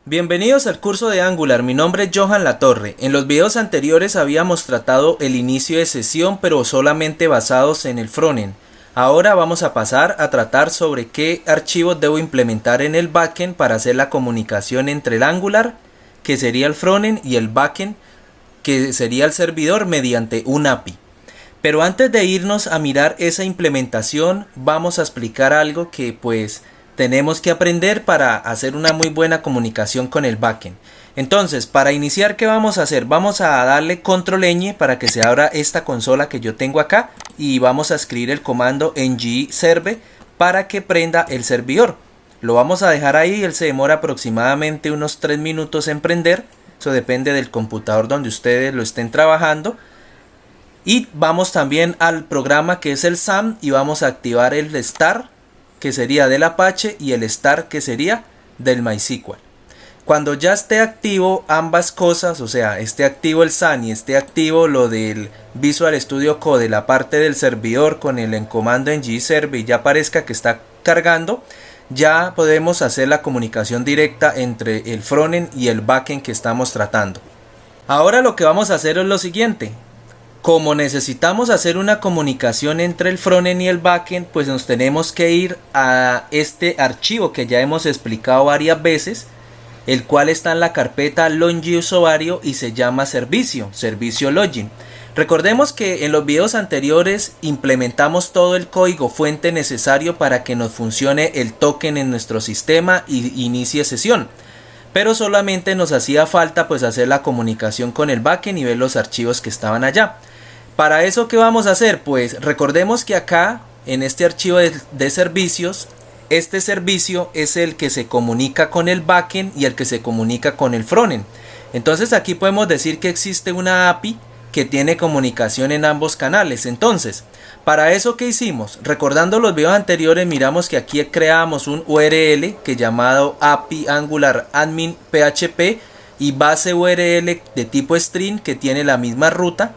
Bienvenidos al curso de Angular, mi nombre es Johan Latorre. En los videos anteriores habíamos tratado el inicio de sesión pero solamente basados en el frontend. Ahora vamos a pasar a tratar sobre qué archivos debo implementar en el backend para hacer la comunicación entre el Angular, que sería el frontend, y el backend, que sería el servidor mediante un API. Pero antes de irnos a mirar esa implementación, vamos a explicar algo que tenemos que aprender para hacer una muy buena comunicación con el backend. Entonces, para iniciar, ¿qué vamos a hacer? Vamos a darle control ñ para que se abra esta consola que yo tengo acá y vamos a escribir el comando ng-serve para que prenda el servidor. Lo vamos a dejar ahí, él se demora aproximadamente unos 3 minutos en prender. Eso depende del computador donde ustedes lo estén trabajando. Y vamos también al programa que es el SAM y vamos a activar el start, que sería del Apache, y el start, que sería del MySQL. Cuando ya esté activo ambas cosas, o sea, esté activo el SAM y esté activo lo del Visual Studio Code, la parte del servidor con el comando ng-serve, y ya parezca que está cargando, ya podemos hacer la comunicación directa entre el frontend y el backend que estamos tratando. Ahora lo que vamos a hacer es lo siguiente. Como necesitamos hacer una comunicación entre el frontend y el backend, pues nos tenemos que ir a este archivo que ya hemos explicado varias veces, el cual está en la carpeta login usuario y se llama servicio login. Recordemos que en los videos anteriores implementamos todo el código fuente necesario para que nos funcione el token en nuestro sistema y inicie sesión. Pero solamente nos hacía falta hacer la comunicación con el backend y ver los archivos que estaban allá. Para eso, ¿qué vamos a hacer? Pues recordemos que acá en este archivo de servicios, este servicio es el que se comunica con el backend y el que se comunica con el frontend. Entonces aquí podemos decir que existe una API que tiene comunicación en ambos canales. Entonces, para eso, ¿qué hicimos? Recordando los videos anteriores, miramos que aquí creamos un URL que llamado API Angular Admin PHP y base URL de tipo string que tiene la misma ruta.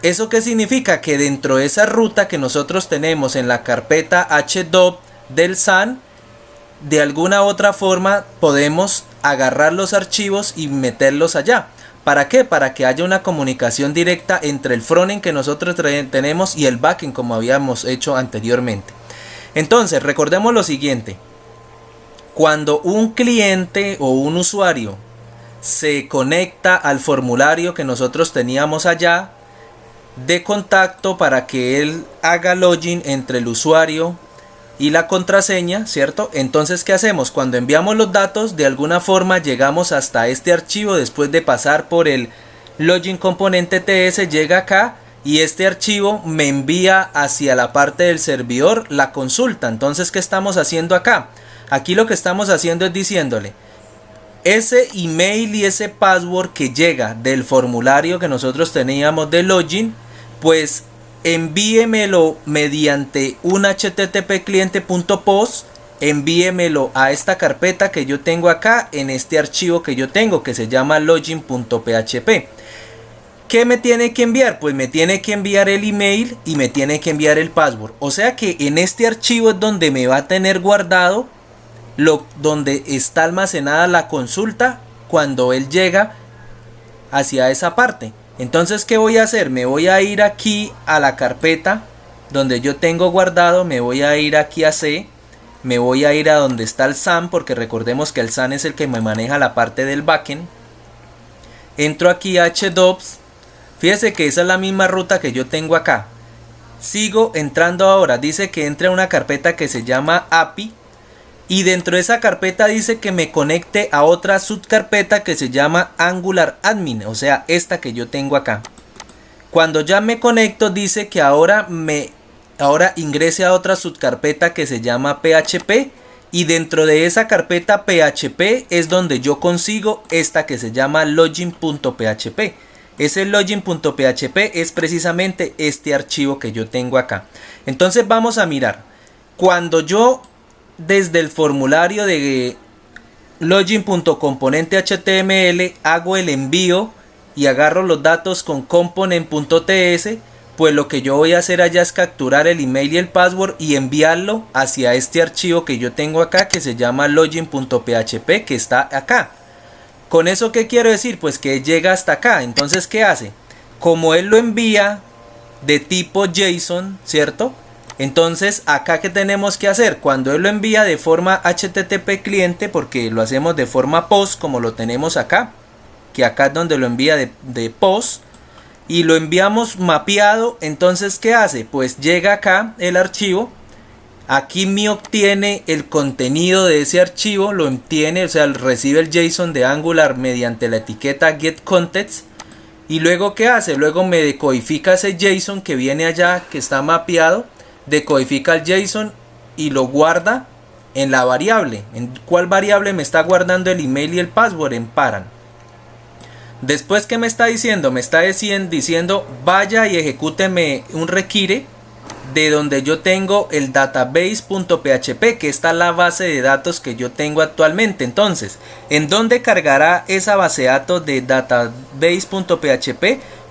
¿Eso qué significa? Que dentro de esa ruta que nosotros tenemos en la carpeta HDOP del SAM, de alguna otra forma podemos agarrar los archivos y meterlos allá. ¿Para qué? Para que haya una comunicación directa entre el frontend que nosotros tenemos y el backend, como habíamos hecho anteriormente. Entonces, recordemos lo siguiente. Cuando un cliente o un usuario se conecta al formulario que nosotros teníamos allá de contacto para que él haga login entre el usuario y la contraseña, ¿cierto? Entonces, ¿qué hacemos? Cuando enviamos los datos, de alguna forma llegamos hasta este archivo después de pasar por el login componente TS, llega acá y este archivo me envía hacia la parte del servidor la consulta. Entonces, ¿qué estamos haciendo acá? Aquí lo que estamos haciendo es diciéndole: ese email y ese password que llega del formulario que nosotros teníamos de login, pues envíemelo mediante un http cliente.post, envíemelo a esta carpeta que yo tengo acá en este archivo que yo tengo que se llama login.php. ¿Qué me tiene que enviar? Pues me tiene que enviar el email y me tiene que enviar el password. O sea que en este archivo es donde me va a tener guardado donde está almacenada la consulta cuando él llega hacia esa parte. Entonces, ¿qué voy a hacer? Me voy a ir aquí a la carpeta donde yo tengo guardado, me voy a ir aquí a C, me voy a ir a donde está el SAM, porque recordemos que el SAM es el que me maneja la parte del backend. Entro aquí a HDOPS, fíjese que esa es la misma ruta que yo tengo acá. Sigo entrando ahora, dice que entre a una carpeta que se llama API. Y dentro de esa carpeta dice que me conecte a otra subcarpeta que se llama Angular Admin, o sea, esta que yo tengo acá. Cuando ya me conecto dice que ahora ingrese a otra subcarpeta que se llama PHP, y dentro de esa carpeta PHP es donde yo consigo esta que se llama login.php. Ese login.php es precisamente este archivo que yo tengo acá. Entonces vamos a mirar. Cuando yo desde el formulario de login.componente.html hago el envío y agarro los datos con component.ts, pues lo que yo voy a hacer allá es capturar el email y el password y enviarlo hacia este archivo que yo tengo acá, que se llama login.php, que está acá. ¿Con eso qué quiero decir? Pues que llega hasta acá. Entonces, ¿qué hace? Como él lo envía de tipo JSON, ¿cierto? Entonces, acá ¿qué tenemos que hacer? Cuando él lo envía de forma HTTP cliente, porque lo hacemos de forma POST, como lo tenemos acá, que acá es donde lo envía de POST, y lo enviamos mapeado, entonces ¿qué hace? Pues llega acá el archivo, aquí me obtiene el contenido de ese archivo, lo obtiene, o sea, recibe el JSON de Angular mediante la etiqueta getContext, y luego ¿qué hace? Luego me decodifica ese JSON que viene allá, que está mapeado, decodifica el JSON y lo guarda en la variable. ¿En cuál variable me está guardando el email y el password? En paran. Después, ¿qué me está diciendo? Me está diciendo vaya y ejecúteme un require de donde yo tengo el database.php, que está la base de datos que yo tengo actualmente. Entonces, ¿en dónde cargará esa base de datos de database.php?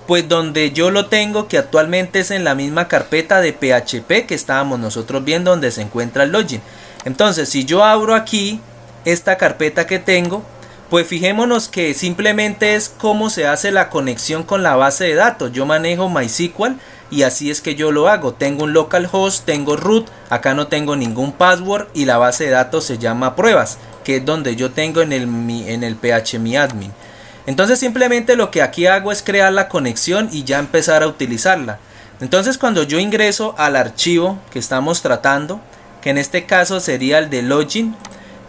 Pues donde yo lo tengo, que actualmente es en la misma carpeta de PHP que estábamos nosotros viendo, donde se encuentra el login. Entonces, si yo abro aquí esta carpeta que tengo, pues fijémonos que simplemente es cómo se hace la conexión con la base de datos. Yo manejo MySQL y así es que yo lo hago. Tengo un localhost, tengo root, acá no tengo ningún password y la base de datos se llama pruebas, que es donde yo tengo en el phpMyAdmin. Entonces simplemente lo que aquí hago es crear la conexión y ya empezar a utilizarla. Entonces cuando yo ingreso al archivo que estamos tratando, que en este caso sería el de login,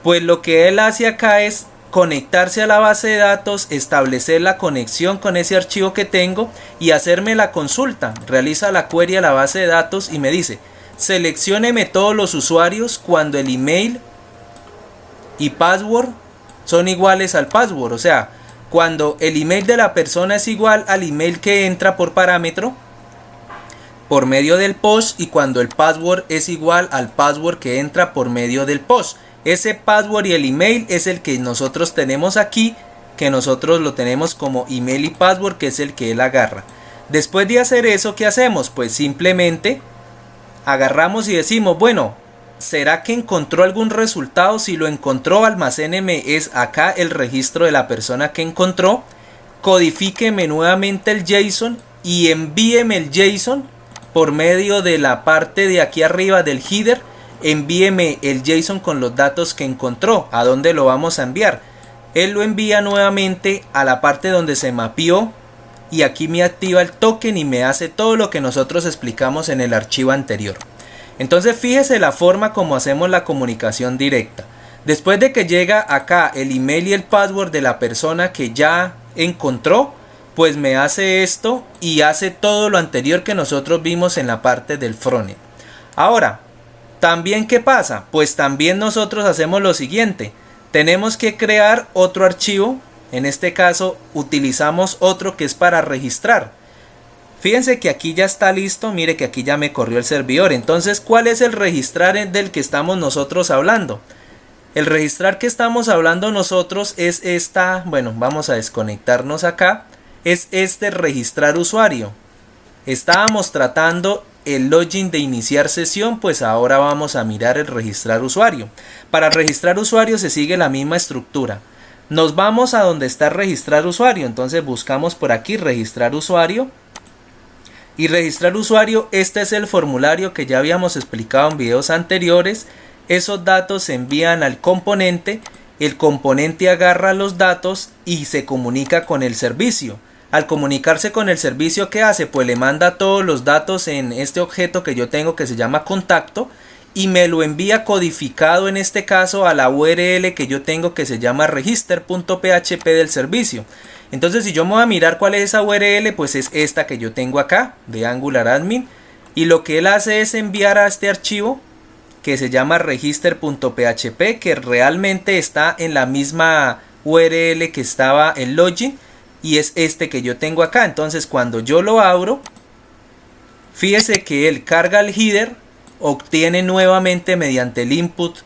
pues lo que él hace acá es conectarse a la base de datos, establecer la conexión con ese archivo que tengo y hacerme la consulta. Realiza la query a la base de datos y me dice, seleccióneme todos los usuarios cuando el email y password son iguales al password. O sea, cuando el email de la persona es igual al email que entra por parámetro por medio del post, y cuando el password es igual al password que entra por medio del post. Ese password y el email es el que nosotros tenemos aquí, que nosotros lo tenemos como email y password, que es el que él agarra. Después de hacer eso, ¿qué hacemos? Pues simplemente agarramos y decimos, bueno, ¿será que encontró algún resultado? Si lo encontró, almacéneme es acá el registro de la persona que encontró, codifíqueme nuevamente el JSON y envíeme el JSON por medio de la parte de aquí arriba del header. Envíeme el JSON con los datos que encontró. ¿A dónde lo vamos a enviar? Él lo envía nuevamente a la parte donde se mapeó y aquí me activa el token y me hace todo lo que nosotros explicamos en el archivo anterior. Entonces fíjese la forma como hacemos la comunicación directa. Después de que llega acá el email y el password de la persona que ya encontró, pues me hace esto y hace todo lo anterior que nosotros vimos en la parte del frontend. Ahora, también ¿qué pasa? Pues también nosotros hacemos lo siguiente. Tenemos que crear otro archivo. En este caso utilizamos otro que es para registrar. Fíjense que aquí ya está listo. Mire que aquí ya me corrió el servidor. Entonces, ¿cuál es el registrar del que estamos nosotros hablando? El registrar que estamos hablando nosotros es esta. Bueno, vamos a desconectarnos acá. Es este registrar usuario. Estábamos tratando el login de iniciar sesión, pues ahora vamos a mirar el registrar usuario. Para registrar usuario se sigue la misma estructura. Nos vamos a donde está registrar usuario, entonces buscamos por aquí registrar usuario. Y registrar usuario, este es el formulario que ya habíamos explicado en videos anteriores. Esos datos se envían al componente, el componente agarra los datos y se comunica con el servicio. Al comunicarse con el servicio, ¿qué hace? Pues le manda todos los datos en este objeto que yo tengo que se llama contacto y me lo envía codificado en este caso a la URL que yo tengo que se llama register.php del servicio. Entonces si yo me voy a mirar cuál es esa URL, pues es esta que yo tengo acá de Angular Admin, y lo que él hace es enviar a este archivo que se llama register.php, que realmente está en la misma URL que estaba el login, y es este que yo tengo acá. Entonces cuando yo lo abro, fíjese que él carga el header, obtiene nuevamente mediante el input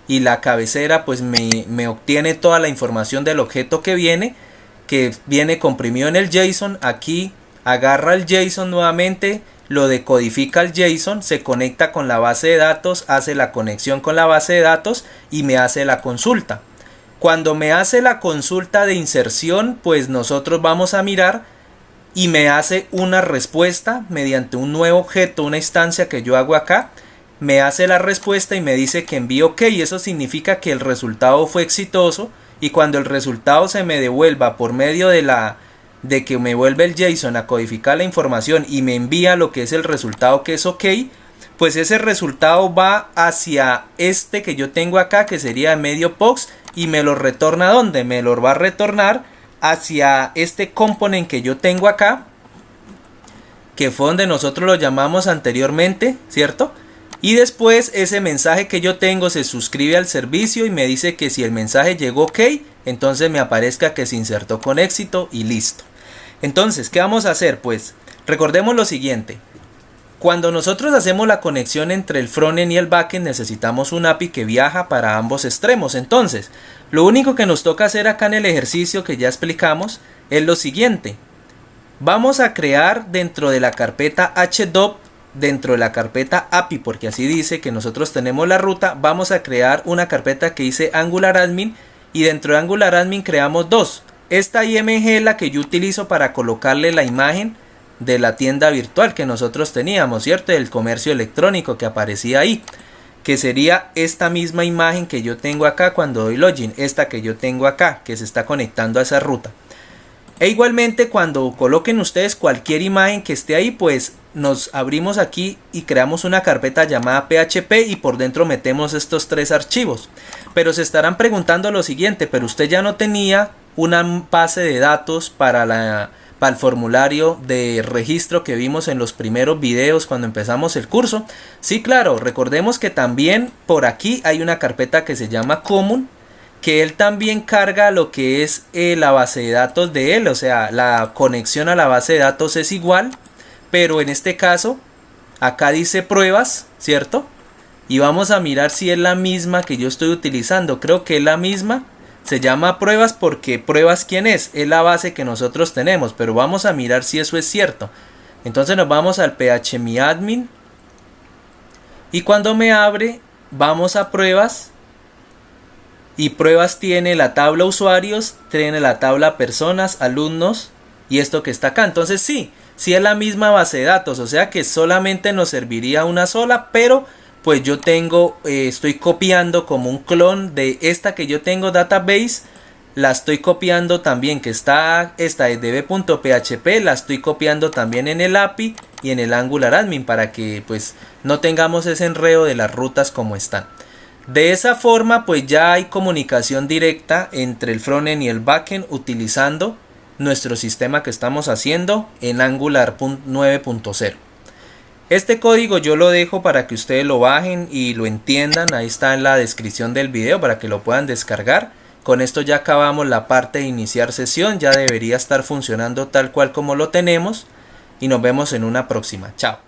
y la cabecera, pues me obtiene toda la información del objeto que viene comprimido en el JSON. Aquí agarra el JSON nuevamente, lo decodifica al JSON, se conecta con la base de datos, hace la conexión con la base de datos y me hace la consulta. Cuando me hace la consulta de inserción, pues nosotros vamos a mirar y me hace una respuesta mediante un nuevo objeto, una instancia que yo hago acá. Me hace la respuesta y me dice que envíe OK. Eso significa que el resultado fue exitoso, y cuando el resultado se me devuelva por medio de que me vuelve el JSON a codificar la información y me envía lo que es el resultado, que es OK, pues ese resultado va hacia este que yo tengo acá, que sería medio POX, y me lo retorna. ¿Dónde? Me lo va a retornar hacia este component que yo tengo acá, que fue donde nosotros lo llamamos anteriormente, ¿cierto? Y después ese mensaje que yo tengo se suscribe al servicio y me dice que si el mensaje llegó OK, entonces me aparezca que se insertó con éxito y listo. Entonces, ¿qué vamos a hacer? Pues recordemos lo siguiente. Cuando nosotros hacemos la conexión entre el frontend y el backend, necesitamos un API que viaja para ambos extremos. Entonces, lo único que nos toca hacer acá en el ejercicio que ya explicamos es lo siguiente. Vamos a crear dentro de la carpeta HDOP, dentro de la carpeta API, porque así dice que nosotros tenemos la ruta, vamos a crear una carpeta que dice Angular Admin, y dentro de Angular Admin creamos dos. Esta IMG es la que yo utilizo para colocarle la imagen de la tienda virtual que nosotros teníamos, ¿cierto? Del comercio electrónico que aparecía ahí, que sería esta misma imagen que yo tengo acá cuando doy login, esta que yo tengo acá, que se está conectando a esa ruta. E igualmente, cuando coloquen ustedes cualquier imagen que esté ahí, pues nos abrimos aquí y creamos una carpeta llamada PHP y por dentro metemos estos tres archivos. Pero se estarán preguntando lo siguiente: pero usted ya no tenía una base de datos para el formulario de registro que vimos en los primeros videos cuando empezamos el curso. Sí, claro, recordemos que también por aquí hay una carpeta que se llama Common, que él también carga lo que es la base de datos de él, o sea, la conexión a la base de datos es igual, pero en este caso acá dice pruebas, ¿cierto? Y vamos a mirar si es la misma que yo estoy utilizando. Creo que es la misma. Se llama pruebas porque pruebas, ¿quién es? Es la base que nosotros tenemos, pero vamos a mirar si eso es cierto. Entonces nos vamos al phmiadmin y cuando me abre vamos a pruebas. Y pruebas tiene la tabla usuarios, tiene la tabla personas, alumnos y esto que está acá. Entonces sí es la misma base de datos, o sea que solamente nos serviría una sola, pero pues yo tengo, estoy copiando como un clon de esta que yo tengo, database, la estoy copiando también, que está esta de db.php, la estoy copiando también en el API y en el Angular Admin para que pues no tengamos ese enredo de las rutas como están. De esa forma pues ya hay comunicación directa entre el frontend y el backend utilizando nuestro sistema que estamos haciendo en Angular 9.0. Este código yo lo dejo para que ustedes lo bajen y lo entiendan, ahí está en la descripción del video para que lo puedan descargar. Con esto ya acabamos la parte de iniciar sesión, ya debería estar funcionando tal cual como lo tenemos y nos vemos en una próxima. Chao.